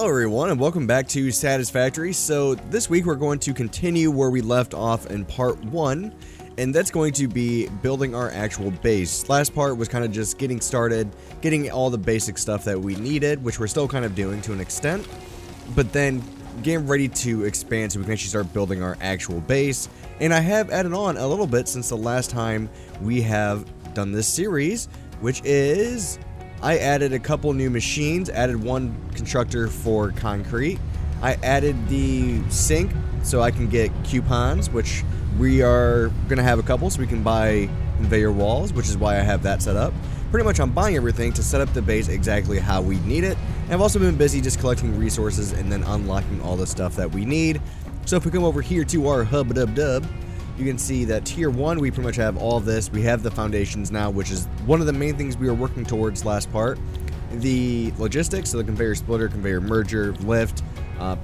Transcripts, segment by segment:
everyone, and welcome back to Satisfactory. So this week we're going to continue where we left off in part 1, and that's going to be building our actual base. Last part was kind of just getting started, getting all the basic stuff that we needed, which we're still kind of doing to an extent, but then getting ready to expand so we can actually start building our actual base. And I have added on a little bit since the last time we have done this series, which is I added a couple new machines, added one constructor for concrete. I added the sink so I can get coupons, which we are going to have a couple so we can buy conveyor walls, which is why I have that set up. Pretty much I'm buying everything to set up the base exactly how we need it. And I've also been busy just collecting resources and then unlocking all the stuff that we need. So if we come over here to our hub-dub-dub, you can see that tier 1, we pretty much have all this. We have the foundations now, which is one of the main things we were working towards last part. The logistics, so the conveyor splitter, conveyor merger, lift,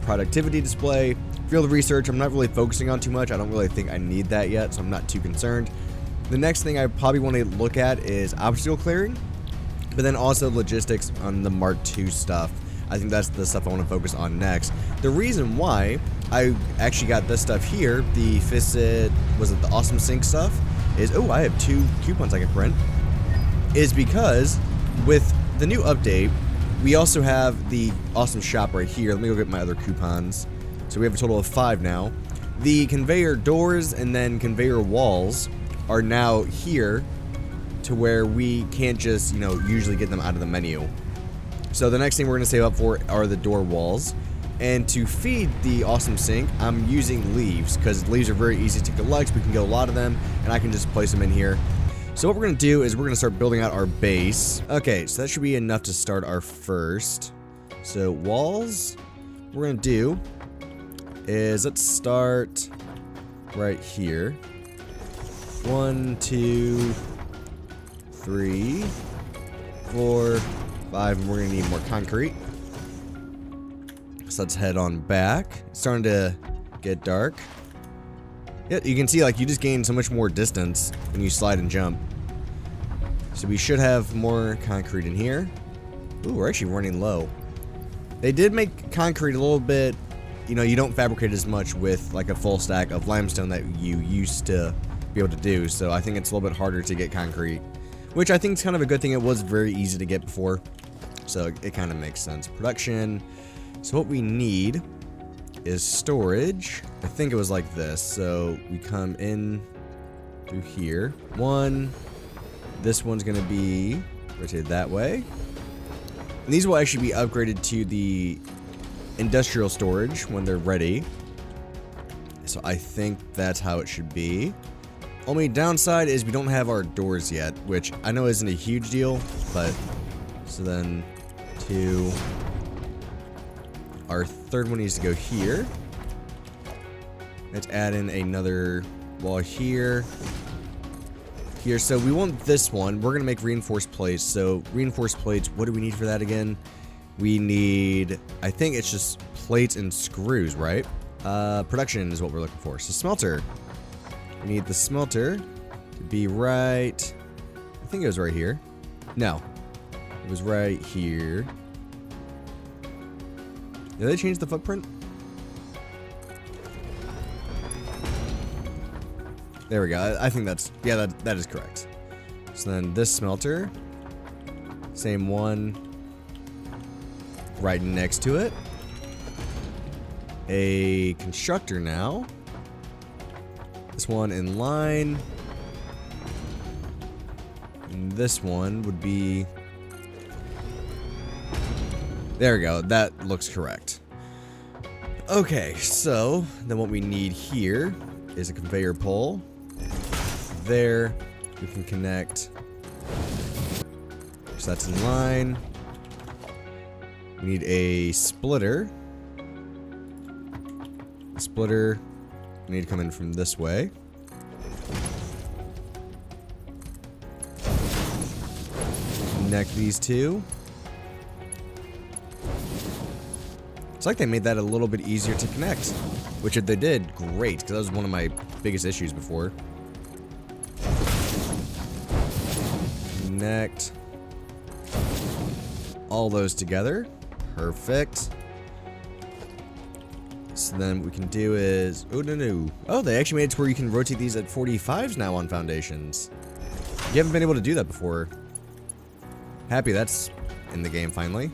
productivity display, field research, I'm not really focusing on too much. I don't really think I need that yet, so I'm not too concerned. The next thing I probably want to look at is obstacle clearing, but then also logistics on the Mark II stuff. I think that's the stuff I want to focus on next. The reason why I actually got this stuff here, the Fissit, was it the Awesome Sink stuff, is, oh, I have 2 coupons I can print, is because with the new update, we also have the Awesome Shop right here. Let me go get my other coupons. So we have a total of 5 now. The conveyor doors and then conveyor walls are now here to where we can't just, usually get them out of the menu. So the next thing we're going to save up for are the door walls. And to feed the Awesome Sink, I'm using leaves, because leaves are very easy to collect. We can get a lot of them, and I can just place them in here. So what we're going to do is we're going to start building out our base. Okay, so that should be enough to start our first. So walls, what we're going to do is let's start right here. 1, 2, 3, 4, 5, and we're going to need more concrete. So let's head on back. It's starting to get dark. Yeah, you can see, you just gain so much more distance when you slide and jump. So we should have more concrete in here. Ooh, we're actually running low. They did make concrete a little bit, you don't fabricate as much with a full stack of limestone that you used to be able to do. So I think it's a little bit harder to get concrete, which I think is kind of a good thing. It was very easy to get before. So it kind of makes sense. Production. So what we need is storage. I think it was like this. So we come in through here. This one's going to be rotated that way. And these will actually be upgraded to the industrial storage when they're ready. So I think that's how it should be. Only downside is we don't have our doors yet, which I know isn't a huge deal, but so then 2. Our third one needs to go here. Let's add in another wall here. Here, so we want this one. We're gonna make reinforced plates. So reinforced plates, what do we need for that again? We need, I think it's just plates and screws, right? Production is what we're looking for. So smelter. We need the smelter to be right, I think it was right here. No, it was right here. Did they change the footprint? There we go. I think that's, yeah, that is correct. So then this smelter, same one right next to it. A constructor now. This one in line. And this one would be, there we go. That looks correct. Okay, so then what we need here is a conveyor pole. There, we can connect. So that's in line. We need a splitter. The splitter, we need to come in from this way. Connect these two. It's like they made that a little bit easier to connect, which if they did, great, because that was one of my biggest issues before. Connect all those together. Perfect. So then what we can do is, oh no. Oh, they actually made it to where you can rotate these at 45s now on foundations. You haven't been able to do that before. Happy that's in the game finally.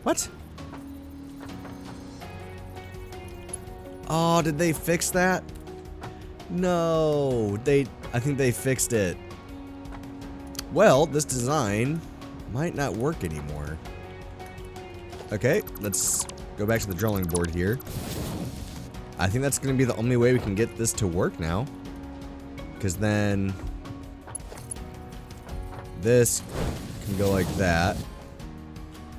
What? Oh, did they fix that? No, I think they fixed it. Well, this design might not work anymore. Okay, let's go back to the drawing board here. I think that's going to be the only way we can get this to work now. Because then this can go like that.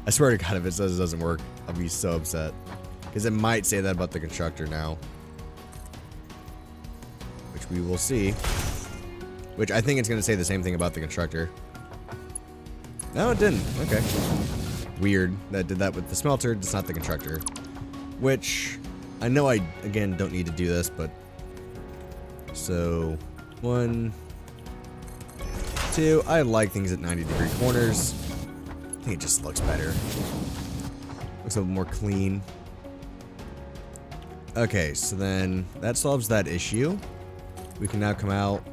I swear to God, if it says it doesn't work, I'll be so upset. Because it might say that about the constructor now. Which we will see. Which I think it's going to say the same thing about the constructor. No, it didn't. Okay. Weird that did that with the smelter, it's not the constructor. Which, I know I, again, don't need to do this, but... So, 1, 2, I like things at 90-degree corners. I think it just looks better. Looks a little more clean. Okay, so then that solves that issue. We can now come out,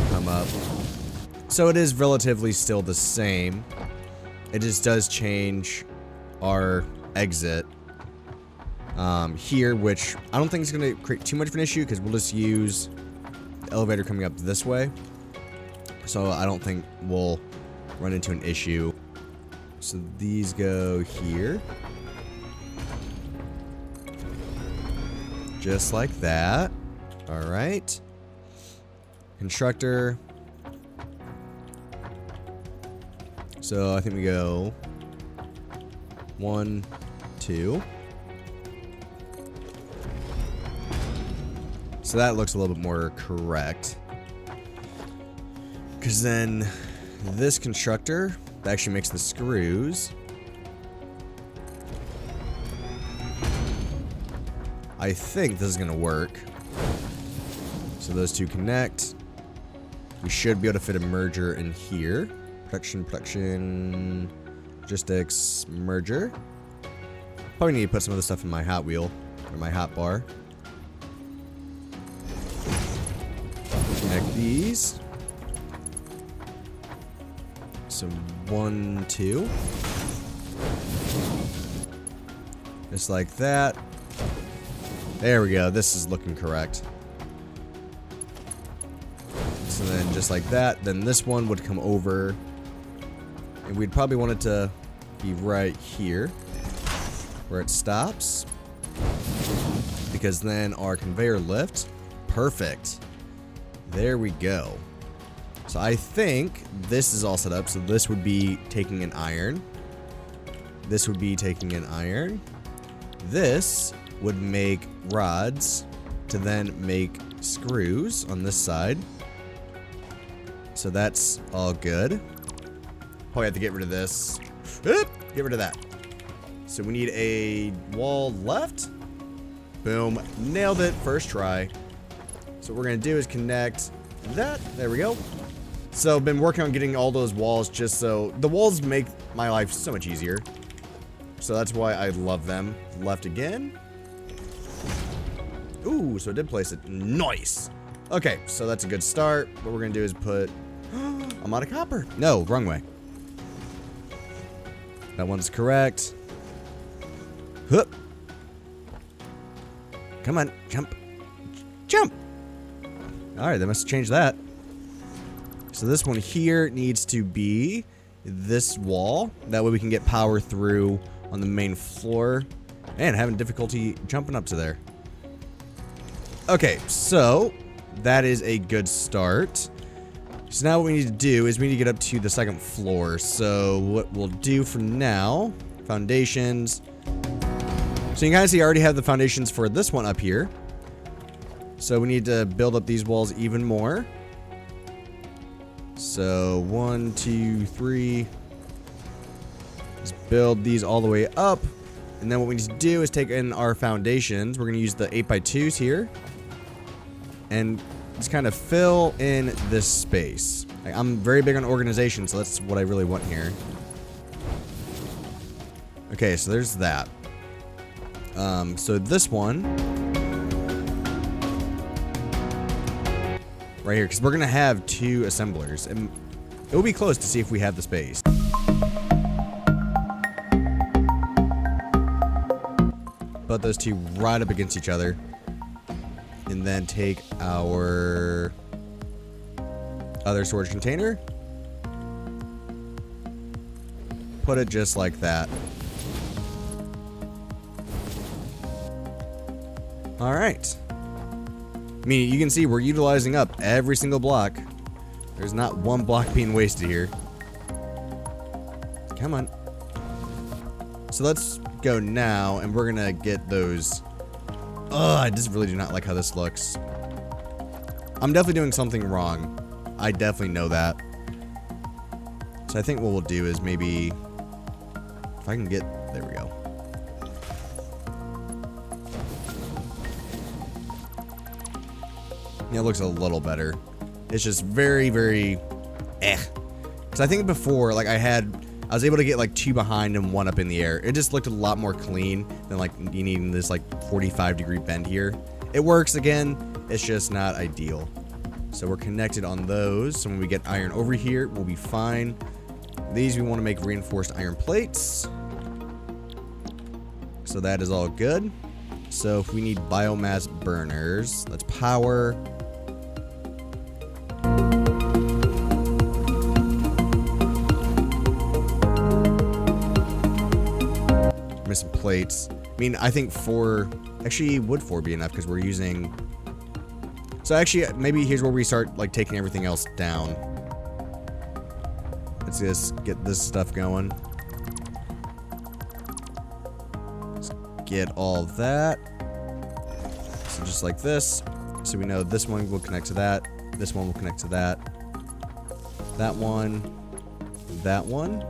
come up. So it is relatively still the same. It just does change our exit here, which I don't think is going to create too much of an issue because we'll just use the elevator coming up this way. So I don't think we'll run into an issue. So these go here. Just like that. All right. Constructor. So I think we go 1, 2. So that looks a little bit more correct. Because then this constructor actually makes the screws. I think this is going to work. So those two connect. We should be able to fit a merger in here. Production, logistics, merger. Probably need to put some of the stuff in my hot wheel, or my hot bar. Connect these. So 1, 2. Just like that. There we go. This is looking correct. So then just like that, then this one would come over. And we'd probably want it to be right here where it stops. Because then our conveyor lift. Perfect. There we go. So I think this is all set up. So this would be taking an iron. This would be taking an iron. This would make rods to then make screws on this side. So that's all good. Probably have to get rid of this. Oop, get rid of that. So we need a wall left. Boom. Nailed it. First try. So what we're going to do is connect that. There we go. So I've been working on getting all those walls just so... The walls make my life so much easier. So that's why I love them. Left again. Ooh, so it did place it. Nice. Okay, so that's a good start. What we're going to do is put... I'm out of copper. No, wrong way. That one's correct. Hup. Come on, jump. Jump. All right, they must change that. So this one here needs to be this wall. That way we can get power through on the main floor. And having difficulty jumping up to there. Okay, so that is a good start. So now what we need to do is we need to get up to the second floor. So what we'll do for now, foundations. So you can kind of see I already have the foundations for this one up here. So we need to build up these walls even more. So 1, 2, 3. Just build these all the way up. And then what we need to do is take in our foundations. We're going to use the 8x2s here. And just kind of fill in this space. Like, I'm very big on organization, so that's what I really want here. Okay, so there's that. So this one right here, because we're gonna have 2 assemblers, and it will be close to see if we have the space. Put those 2 right up against each other, and then take our other storage container, put it just like that. All right. I mean, you can see we're utilizing up every single block. There's not one block being wasted here. Come on. So let's go now, and we're gonna get those. Oh, I just really do not like how this looks. I'm definitely doing something wrong. I definitely know that. So I think what we'll do is maybe, if I can get, there we go. Yeah, it looks a little better. It's just very, very Because I think before, like I was able to get like 2 behind and 1 up in the air. It just looked a lot more clean than like you needing this like 45-degree bend here. It works again, it's just not ideal. So we're connected on those. So when we get iron over here, we'll be fine. These we want to make reinforced iron plates. So that is all good. So if we need biomass burners, let's power. Some plates. I mean, I think 4, actually would 4 be enough because we're using. So actually, maybe here's where we start like taking everything else down. Let's just get this stuff going. Let's get all that. So just like this. So we know this one will connect to that. This one will connect to that. That one. That one.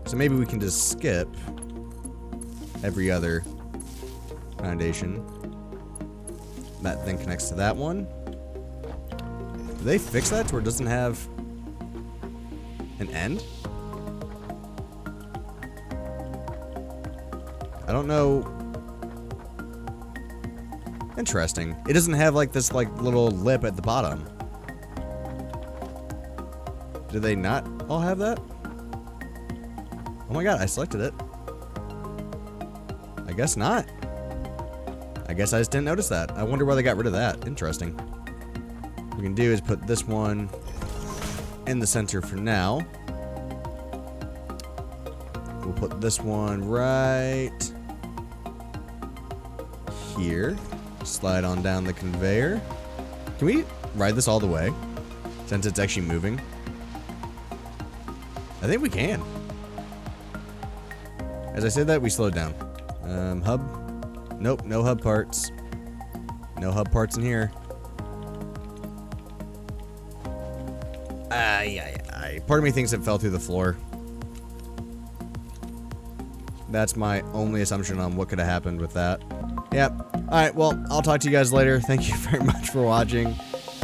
So maybe we can just skip every other foundation. That then connects to that one. Did they fix that to where it doesn't have an end? I don't know. Interesting. It doesn't have like this like little lip at the bottom. Do they not all have that? Oh my god, I selected it. I guess not. I guess I just didn't notice that. I wonder why they got rid of that. Interesting. What we can do is put this one in the center for now. We'll put this one right here. Slide on down the conveyor. Can we ride this all the way? Since it's actually moving? I think we can. As I said that, we slowed down. Hub. Nope, no hub parts. No hub parts in here. Part of me thinks it fell through the floor. That's my only assumption on what could have happened with that. Yep. Alright, well, I'll talk to you guys later. Thank you very much for watching.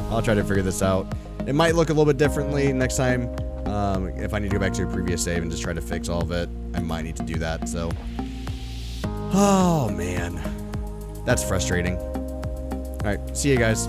I'll try to figure this out. It might look a little bit differently next time. If I need to go back to a previous save and just try to fix all of it, I might need to do that, so. Oh, man. That's frustrating. Alright, see you guys.